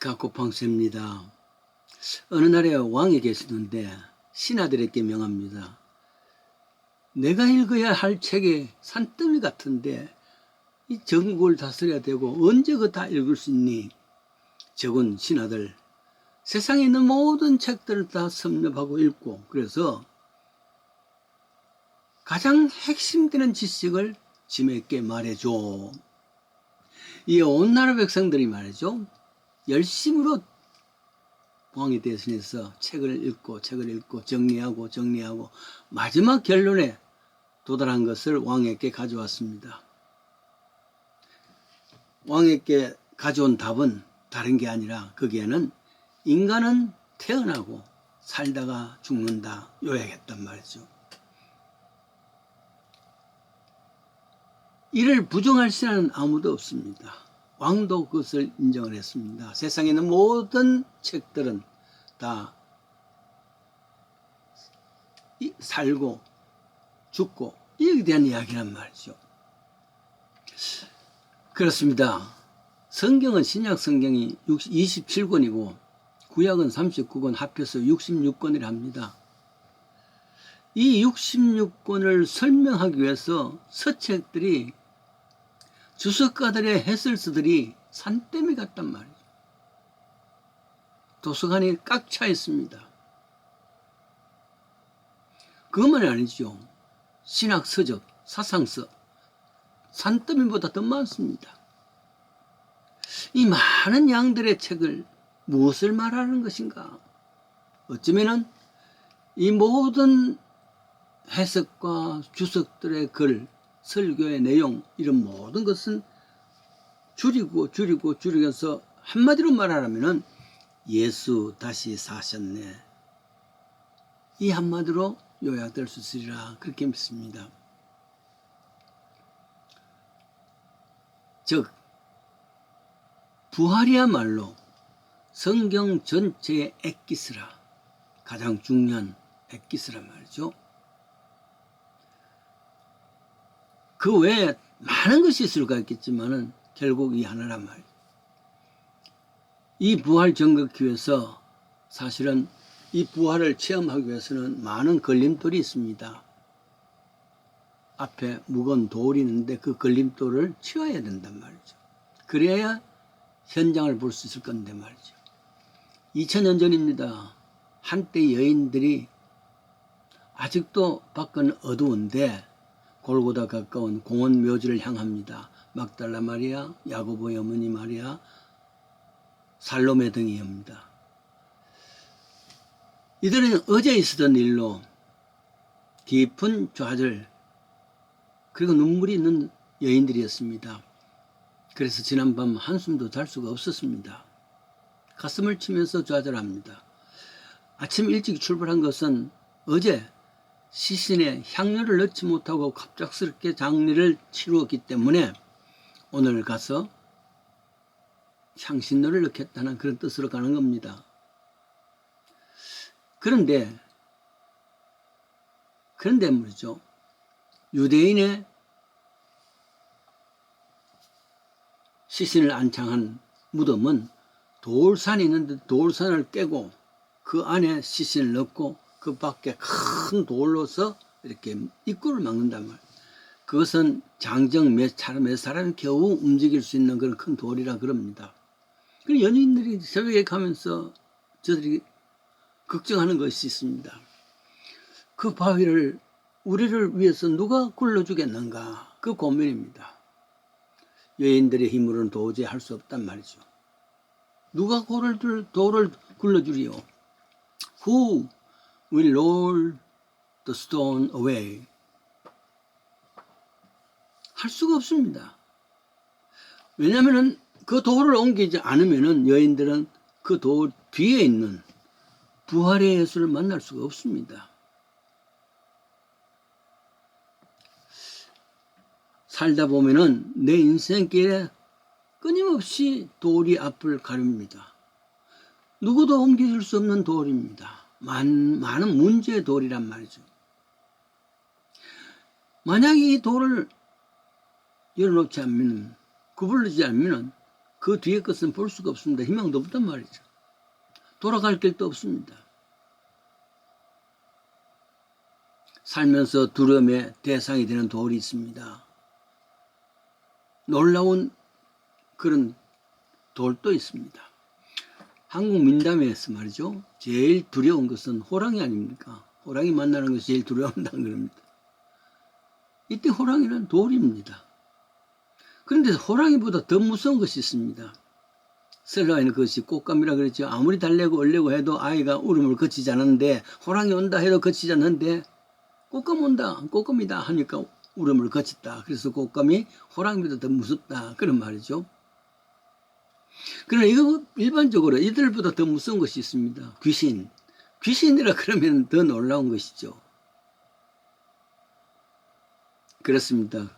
스카코팡스입니다. 어느 날에 왕이 계시는데 신하들에게 명합니다. 내가 읽어야 할 책에 산더미 같은데 이 전국을 다스려야 되고 언제 그거 다 읽을 수 있니? 적은 신하들 세상에 있는 모든 책들을 다 섭렵하고 읽고 그래서 가장 핵심되는 지식을 짐에게 말해줘. 이 온 나라 백성들이 말이죠. 열심으로 왕이 대신해서 책을 읽고 정리하고 마지막 결론에 도달한 것을 왕에게 가져왔습니다. 왕에게 가져온 답은 다른 게 아니라 거기에는 인간은 태어나고 살다가 죽는다 요약했단 말이죠. 이를 부정할 신하는 아무도 없습니다. 왕도 그것을 인정을 했습니다. 세상에 있는 모든 책들은 다 살고 죽고 이에 대한 이야기란 말이죠. 그렇습니다. 성경은 신약 성경이 27권이고 구약은 39권 합해서 66권이라 합니다. 이 66권을 설명하기 위해서 서책들이 주석가들의 해설서들이 산더미 같단 말이에요. 도서관이 꽉 차 있습니다. 그것만이 아니죠. 신학 서적, 사상서 산더미보다 더 많습니다. 이 많은 양들의 책을 무엇을 말하는 것인가? 어쩌면은 이 모든 해석과 주석들의 글, 설교의 내용 이런 모든 것은 줄이면서 한마디로 말하자면은 예수 다시 사셨네. 이 한마디로 요약될 수 있으리라 그렇게 믿습니다. 즉 부활이야말로 성경 전체의 엑기스라, 가장 중요한 엑기스란 말이죠. 그 외에 많은 것이 있을 수 있겠지만은 결국 이 하나란 말이에요. 이 부활 정극기 위해서 사실은 이 부활을 체험하기 위해서는 많은 걸림돌이 있습니다. 앞에 무거운 돌이 있는데 그 걸림돌을 치워야 된단 말이죠. 그래야 현장을 볼 수 있을 건데 말이죠. 2000년 전입니다. 한때 여인들이 아직도 밖은 어두운데 골고다 가까운 공원 묘지를 향합니다. 막달라 마리아, 야고보의 어머니 마리아, 살로메 등이옵니다. 이들은 어제 있었던 일로 깊은 좌절 그리고 눈물이 있는 여인들이었습니다. 그래서 지난밤 한숨도 잘 수가 없었습니다. 가슴을 치면서 좌절합니다. 아침 일찍 출발한 것은 어제 시신에 향료를 넣지 못하고 갑작스럽게 장례를 치루었기 때문에 오늘 가서 향신료를 넣겠다는 그런 뜻으로 가는 겁니다. 그런데 말이죠. 유대인의 시신을 안창한 무덤은 돌산이 있는데 돌산을 깨고 그 안에 시신을 넣고 그 밖에 큰 돌로서 이렇게 입구를 막는단 말이에요. 그것은 장정 몇 사람이 겨우 움직일 수 있는 그런 큰 돌이라 그럽니다. 그 연인들이 새벽에 가면서 저들이 걱정하는 것이 있습니다. 그 바위를 우리를 위해서 누가 굴러주겠는가? 그 고민입니다. 여인들의 힘으로는 도저히 할 수 없단 말이죠. 누가 돌을 굴러주리요? Who will roll the stone away? 할 수가 없습니다. 왜냐하면 그 돌을 옮기지 않으면 여인들은 그 돌 뒤에 있는 부활의 예수를 만날 수가 없습니다. 살다 보면은 내 인생길에 끊임없이 돌이 앞을 가릅니다. 누구도 옮겨줄 수 없는 돌입니다. 많은 문제의 돌이란 말이죠. 만약에 이 돌을 열어놓지 않으면, 구부러지지 않으면 그 뒤에 것은 볼 수가 없습니다. 희망도 없단 말이죠. 돌아갈 길도 없습니다. 살면서 두려움의 대상이 되는 돌이 있습니다. 놀라운 그런 돌도 있습니다. 한국 민담에서 말이죠. 제일 두려운 것은 호랑이 아닙니까? 호랑이 만나는 것이 제일 두려운다는 겁니다. 이때 호랑이는 돌입니다. 그런데 호랑이보다 더 무서운 것이 있습니다. 셀러에는 그것이 꽃감이라 그랬죠. 아무리 달래고 얼려고 해도 아이가 울음을 그치지 않았는데, 호랑이 온다 해도 그치지 않는데, 꽃감 온다, 꽃감이다 하니까 울음을 그쳤다. 그래서 꽃감이 호랑이보다 더 무섭다. 그런 말이죠. 그러나 이거 일반적으로 이들보다 더 무서운 것이 있습니다. 귀신. 귀신이라 그러면 더 놀라운 것이죠. 그렇습니다.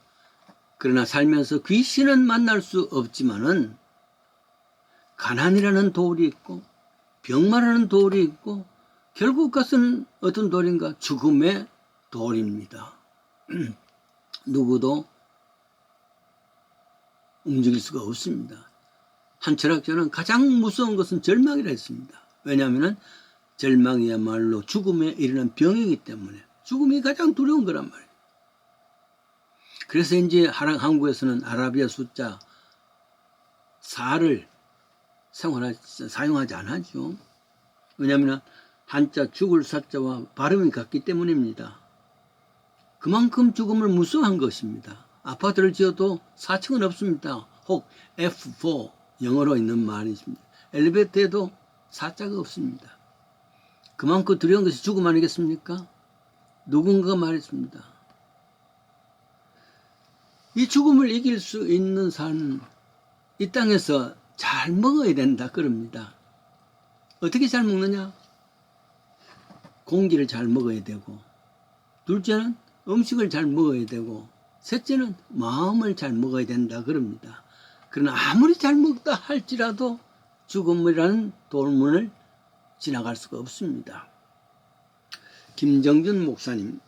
그러나 살면서 귀신은 만날 수 없지만은 가난이라는 돌이 있고 병마라는 돌이 있고 결국 그것은 어떤 돌인가? 죽음의 돌입니다. 누구도 움직일 수가 없습니다. 한 철학자는 가장 무서운 것은 절망이라 했습니다. 왜냐하면 절망이야말로 죽음에 이르는 병이기 때문에 죽음이 가장 두려운 거란 말이에요. 그래서 이제 한국에서는 아라비아 숫자 4를 사용하지 않았죠. 왜냐하면 한자 죽을 사자와 발음이 같기 때문입니다. 그만큼 죽음을 무서워한 것입니다. 아파트를 지어도 4층은 없습니다. 혹 F4 영어로 있는 말이 있습니다. 엘리베이터에도 4자가 없습니다. 그만큼 두려운 것이 죽음 아니겠습니까? 누군가가 말했습니다. 이 죽음을 이길 수 있는 사람은 이 땅에서 잘 먹어야 된다 그럽니다. 어떻게 잘 먹느냐? 공기를 잘 먹어야 되고, 둘째는 음식을 잘 먹어야 되고, 셋째는 마음을 잘 먹어야 된다 그럽니다. 그러나 아무리 잘 먹다 할지라도 죽음이라는 돌문을 지나갈 수가 없습니다. 김정준 목사님,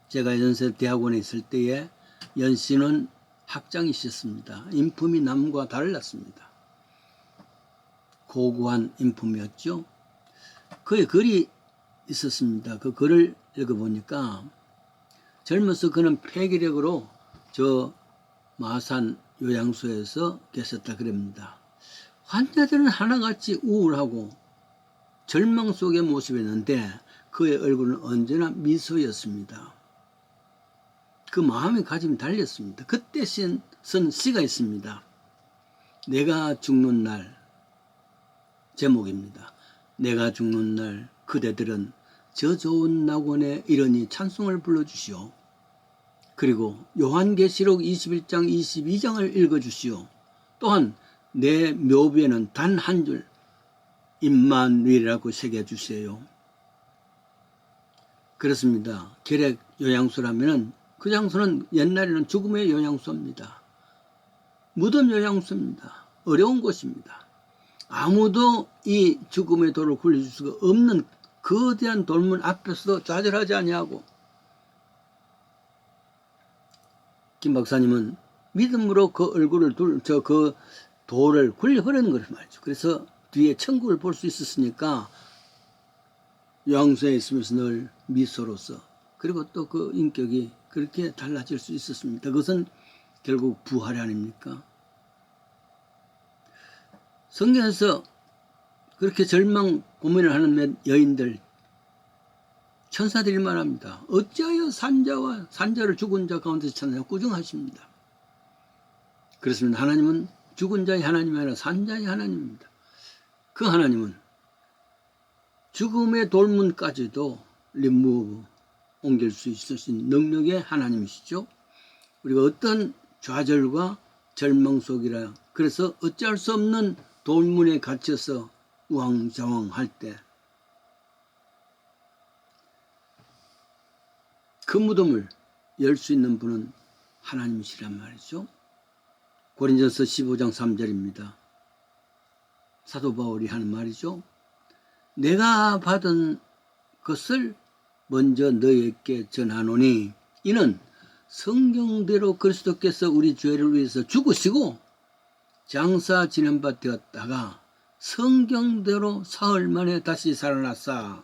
제가 연세 대학원에 있을 때에 연신원 학장이셨습니다. 인품이 남과 달랐습니다. 고고한 인품이었죠. 그의 글이 있었습니다. 그 글을 읽어보니까 젊어서 그는 폐기력으로 저 마산 요양소에서 계셨다 그럽니다. 환자들은 하나같이 우울하고 절망 속의 모습이었는데 그의 얼굴은 언제나 미소였습니다. 그 마음의 가짐이 달렸습니다. 그때 쓴 시가 있습니다. 내가 죽는 날, 제목입니다. 내가 죽는 날 그대들은 저 좋은 낙원에 이러니 찬송을 불러주시오. 그리고 요한계시록 21장 22장을 읽어주시오. 또한 내 묘비에는 단 한 줄 임마누엘이라고 새겨주세요. 그렇습니다. 결핵 요양소라면 그 장소는 옛날에는 죽음의 요양소입니다. 무덤 요양소입니다. 어려운 곳입니다. 아무도 이 죽음의 돌을 굴려줄 수가 없는 거대한 돌문 앞에서도 좌절하지 아니하고, 김 박사님은 믿음으로 그 얼굴을 그 돌을 굴려버리는 것을 말이죠. 그래서 뒤에 천국을 볼 수 있었으니까 요양소에 있으면서 늘 미소로서, 그리고 또 그 인격이 그렇게 달라질 수 있었습니다. 그것은 결국 부활이 아닙니까? 성경에서 그렇게 절망 고민을 하는 여인들, 천사들이 말합니다. 어찌하여 산자를 죽은 자 가운데서 찾느냐 꾸중하십니다. 그렇습니다. 하나님은 죽은 자의 하나님이 아니라 산자의 하나님입니다. 그 하나님은 죽음의 돌문까지도 리무브, 옮길 수 있으신 능력의 하나님이시죠. 우리가 어떤 좌절과 절망 속이라, 그래서 어찌할 수 없는 돌문에 갇혀서 우왕좌왕할 때 그 무덤을 열 수 있는 분은 하나님이시란 말이죠. 고린도서 15장 3절입니다. 사도 바울이 하는 말이죠. 내가 받은 것을 먼저 너희에게 전하노니 이는 성경대로 그리스도께서 우리 죄를 위해서 죽으시고 장사 지낸 바 되었다가 성경대로 사흘 만에 다시 살아났사.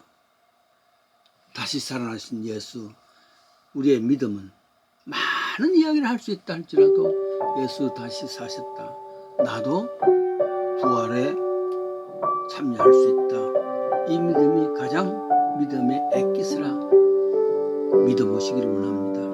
다시 살아나신 예수, 우리의 믿음은 많은 이야기를 할 수 있다 할지라도 예수 다시 사셨다, 나도 부활에 참여할 수 있다, 이 믿음이 가장 믿음의 액기스라 믿어보시기를 원합니다.